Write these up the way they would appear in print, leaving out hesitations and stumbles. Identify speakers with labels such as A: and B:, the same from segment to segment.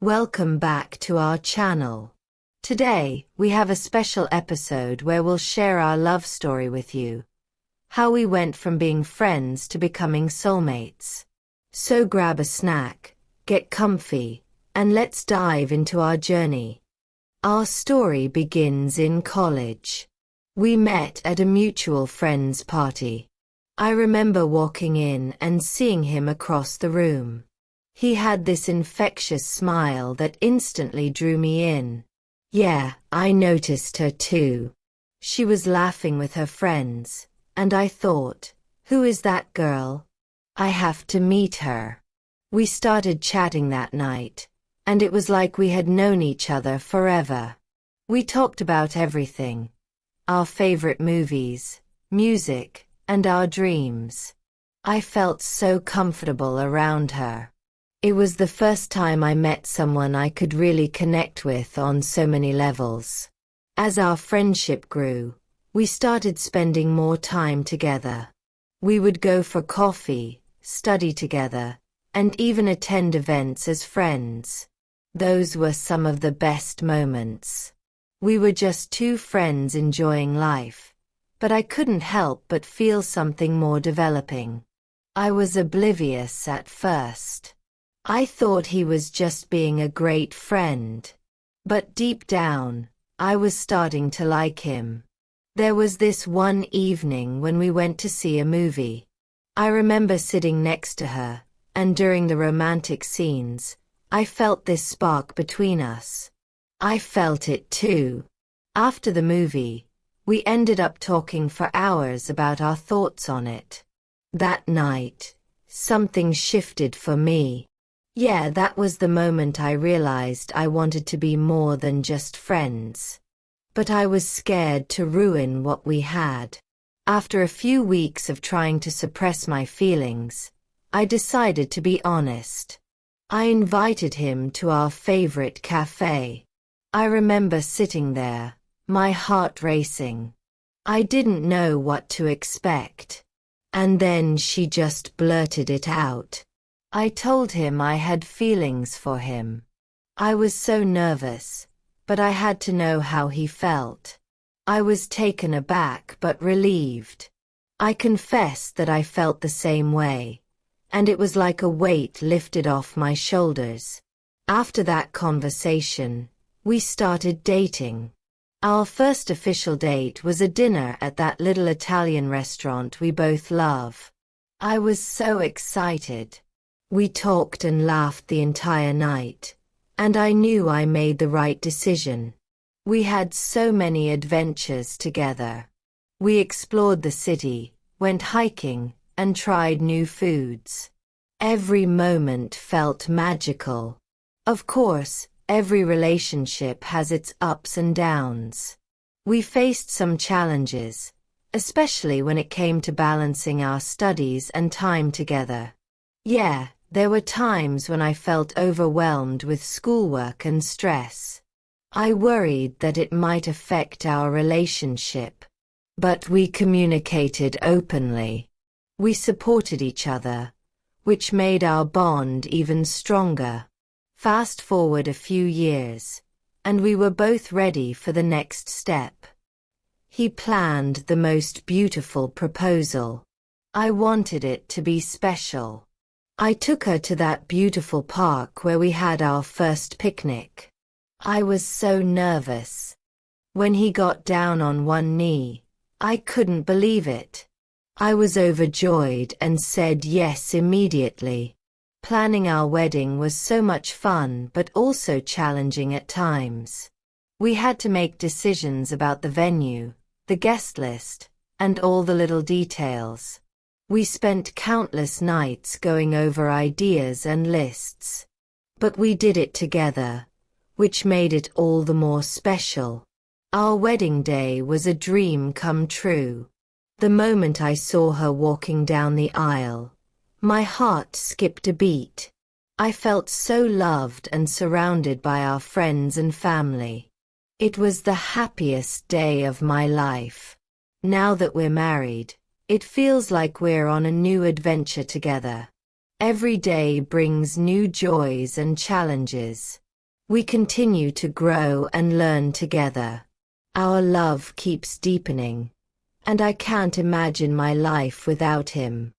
A: Welcome back to our channel. Today, we have a special episode where we'll share our love story with you. How we went from being friends to becoming soulmates. So grab a snack, get comfy, and let's dive into our journey. Our story begins in college. We met at a mutual friend's party. I remember walking in and seeing him across the room. He had this infectious smile that instantly drew me in. Yeah, I noticed her too. She was laughing with her friends, and I thought, who is that girl? I have to meet her. We started chatting that night, and it was like we had known each other forever. We talked about everything. Our favorite movies, music, and our dreams. I felt so comfortable around her. It was the first time I met someone I could really connect with on so many levels. As our friendship grew, we started spending more time together. We would go for coffee, study together, and even attend events as friends. Those were some of the best moments. We were just two friends enjoying life. But I couldn't help but feel something more developing. I was oblivious at first. I thought he was just being a great friend. But deep down, I was starting to like him. There was this one evening when we went to see a movie. I remember sitting next to her, and during the romantic scenes, I felt this spark between us. I felt it too. After the movie, we ended up talking for hours about our thoughts on it. That night, something shifted for me. Yeah, that was the moment I realized I wanted to be more than just friends. But I was scared to ruin what we had. After a few weeks of trying to suppress my feelings, I decided to be honest. I invited him to our favorite cafe. I remember sitting there, my heart racing. I didn't know what to expect. And then she just blurted it out. I told him I had feelings for him. I was so nervous, but I had to know how he felt. I was taken aback but relieved. I confessed that I felt the same way, and it was like a weight lifted off my shoulders. After that conversation, we started dating. Our first official date was a dinner at that little Italian restaurant we both love. I was so excited. We talked and laughed the entire night, and I knew I made the right decision. We had so many adventures together. We explored the city, went hiking, and tried new foods. Every moment felt magical. Of course, every relationship has its ups and downs. We faced some challenges, especially when it came to balancing our studies and time together. Yeah, there were times when I felt overwhelmed with schoolwork and stress. I worried that it might affect our relationship. But we communicated openly. We supported each other, which made our bond even stronger. Fast forward a few years, and we were both ready for the next step. He planned the most beautiful proposal. I wanted it to be special. I took her to that beautiful park where we had our first picnic. I was so nervous. When he got down on one knee, I couldn't believe it. I was overjoyed and said yes immediately. Planning our wedding was so much fun but also challenging at times. We had to make decisions about the venue, the guest list, and all the little details. We spent countless nights going over ideas and lists. But we did it together, which made it all the more special. Our wedding day was a dream come true. The moment I saw her walking down the aisle, my heart skipped a beat. I felt so loved and surrounded by our friends and family. It was the happiest day of my life. Now that we're married, it feels like we're on a new adventure together. Every day brings new joys and challenges, We continue to grow and learn together. Our love keeps deepening, and I can't imagine my life without him.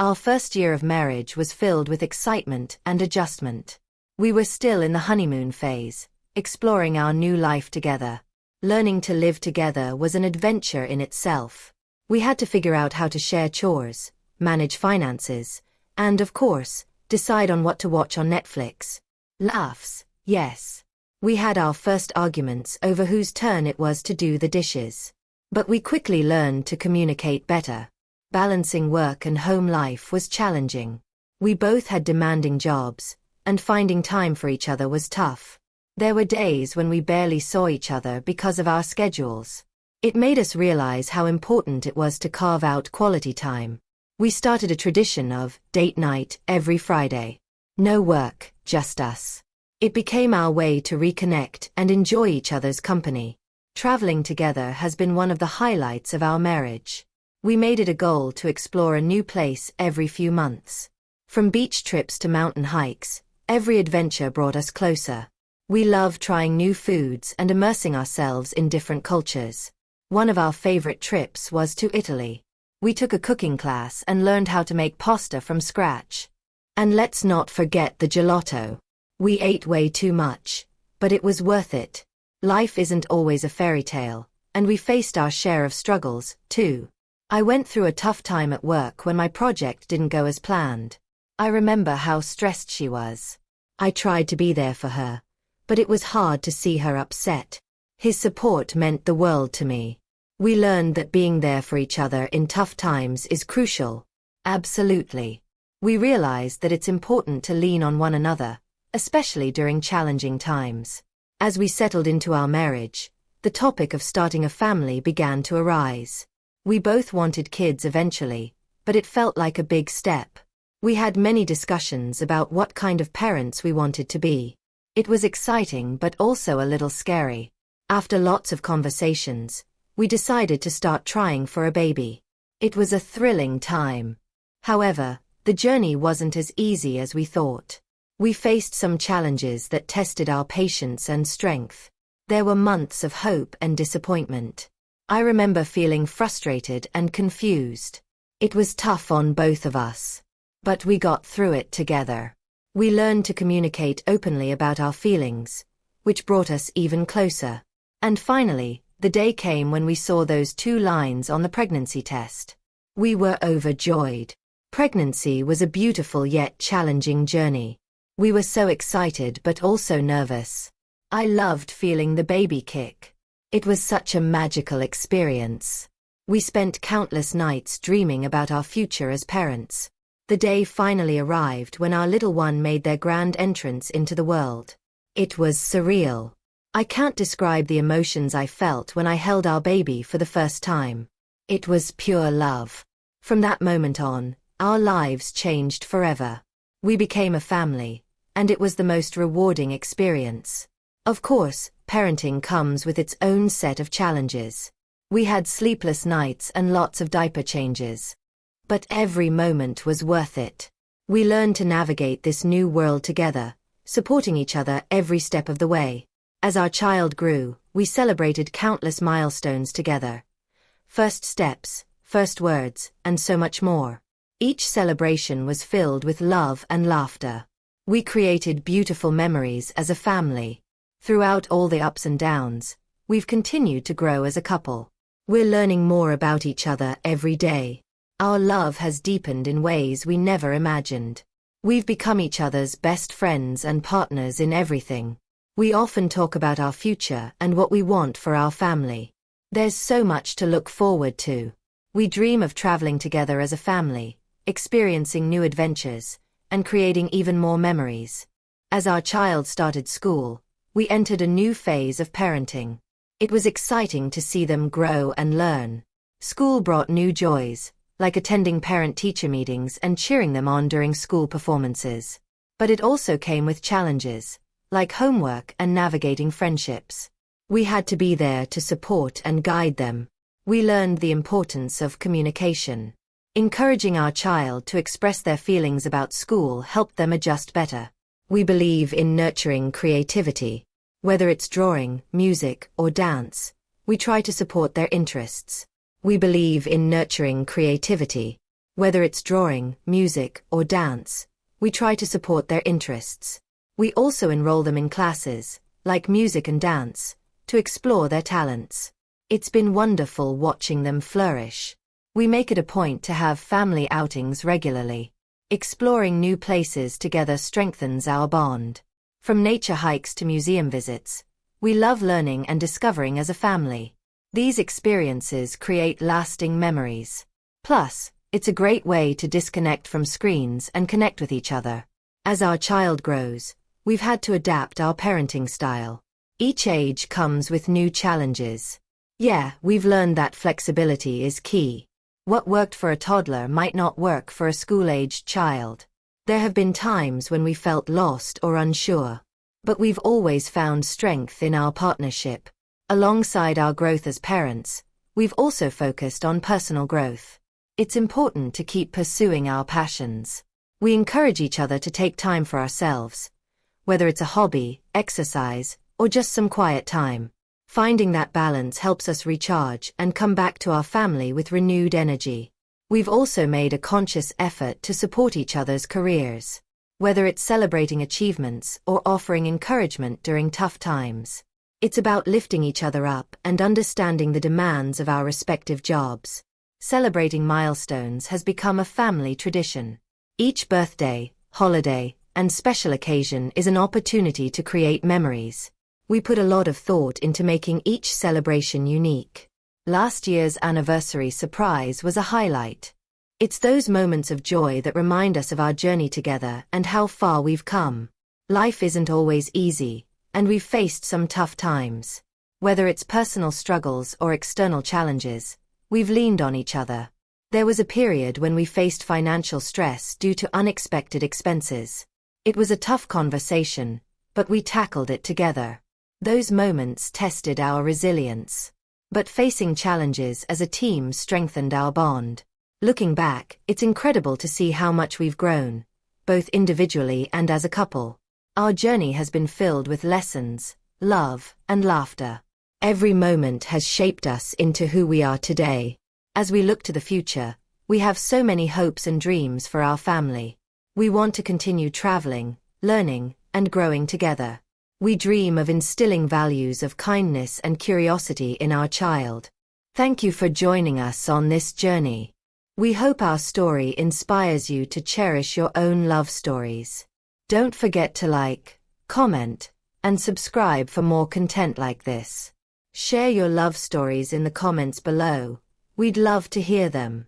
A: Our first year of marriage was filled with excitement and adjustment. We were still in the honeymoon phase, exploring our new life together. Learning to live together was an adventure in itself. We had to figure out how to share chores, manage finances, and, of course, decide on what to watch on Netflix. Laughs, yes. We had our first arguments over whose turn it was to do the dishes. But we quickly learned to communicate better. Balancing work and home life was challenging. We both had demanding jobs, and finding time for each other was tough. There were days when we barely saw each other because of our schedules. It made us realize how important it was to carve out quality time. We started a tradition of date night every Friday. No work, just us. It became our way to reconnect and enjoy each other's company. Traveling together has been one of the highlights of our marriage. We made it a goal to explore a new place every few months. From beach trips to mountain hikes, every adventure brought us closer. We love trying new foods and immersing ourselves in different cultures. One of our favorite trips was to Italy. We took a cooking class and learned how to make pasta from scratch. And let's not forget the gelato. We ate way too much, but it was worth it. Life isn't always a fairy tale, and we faced our share of struggles, too. I went through a tough time at work when my project didn't go as planned. I remember how stressed she was. I tried to be there for her, but it was hard to see her upset. His support meant the world to me. We learned that being there for each other in tough times is crucial. Absolutely. We realized that it's important to lean on one another, especially during challenging times. As we settled into our marriage, the topic of starting a family began to arise. We both wanted kids eventually, but it felt like a big step. We had many discussions about what kind of parents we wanted to be. It was exciting but also a little scary. After lots of conversations, we decided to start trying for a baby. It was a thrilling time. However, the journey wasn't as easy as we thought. We faced some challenges that tested our patience and strength. There were months of hope and disappointment. I remember feeling frustrated and confused. It was tough on both of us. But we got through it together. We learned to communicate openly about our feelings, which brought us even closer. And finally, the day came when we saw those 2 lines on the pregnancy test. We were overjoyed. Pregnancy was a beautiful yet challenging journey. We were so excited but also nervous. I loved feeling the baby kick. It was such a magical experience. We spent countless nights dreaming about our future as parents. The day finally arrived when our little one made their grand entrance into the world. It was surreal. I can't describe the emotions I felt when I held our baby for the first time. It was pure love. From that moment on, our lives changed forever. We became a family, and it was the most rewarding experience. Of course, parenting comes with its own set of challenges. We had sleepless nights and lots of diaper changes. But every moment was worth it. We learned to navigate this new world together, supporting each other every step of the way. As our child grew, we celebrated countless milestones together. First steps, first words, and so much more. Each celebration was filled with love and laughter. We created beautiful memories as a family. Throughout all the ups and downs, we've continued to grow as a couple. We're learning more about each other every day. Our love has deepened in ways we never imagined. We've become each other's best friends and partners in everything. We often talk about our future and what we want for our family. There's so much to look forward to. We dream of traveling together as a family, experiencing new adventures, and creating even more memories. As our child started school, we entered a new phase of parenting. It was exciting to see them grow and learn. School brought new joys, like attending parent-teacher meetings and cheering them on during school performances. But it also came with challenges, like homework and navigating friendships. We had to be there to support and guide them. We learned the importance of communication. Encouraging our child to express their feelings about school helped them adjust better. We believe in nurturing creativity. Whether it's drawing, music, or dance, we try to support their interests. We believe in nurturing creativity. Whether it's drawing, music, or dance, we try to support their interests. We also enroll them in classes, like music and dance, to explore their talents. It's been wonderful watching them flourish. We make it a point to have family outings regularly. Exploring new places together strengthens our bond. From nature hikes to museum visits, we love learning and discovering as a family. These experiences create lasting memories. Plus, it's a great way to disconnect from screens and connect with each other. As our child grows, we've had to adapt our parenting style. Each age comes with new challenges. Yeah, we've learned that flexibility is key. What worked for a toddler might not work for a school-aged child. There have been times when we felt lost or unsure. But we've always found strength in our partnership. Alongside our growth as parents, we've also focused on personal growth. It's important to keep pursuing our passions. We encourage each other to take time for ourselves, whether it's a hobby, exercise, or just some quiet time. Finding that balance helps us recharge and come back to our family with renewed energy. We've also made a conscious effort to support each other's careers, whether it's celebrating achievements or offering encouragement during tough times. It's about lifting each other up and understanding the demands of our respective jobs. Celebrating milestones has become a family tradition. Each birthday, holiday, and special occasion is an opportunity to create memories. We put a lot of thought into making each celebration unique. Last year's anniversary surprise was a highlight. It's those moments of joy that remind us of our journey together and how far we've come. Life isn't always easy, and we've faced some tough times. Whether it's personal struggles or external challenges, we've leaned on each other. There was a period when we faced financial stress due to unexpected expenses. It was a tough conversation, but we tackled it together. Those moments tested our resilience. But facing challenges as a team strengthened our bond. Looking back, it's incredible to see how much we've grown, both individually and as a couple. Our journey has been filled with lessons, love, and laughter. Every moment has shaped us into who we are today. As we look to the future, we have so many hopes and dreams for our family. We want to continue traveling, learning, and growing together. We dream of instilling values of kindness and curiosity in our child. Thank you for joining us on this journey. We hope our story inspires you to cherish your own love stories. Don't forget to like, comment, and subscribe for more content like this. Share your love stories in the comments below. We'd love to hear them.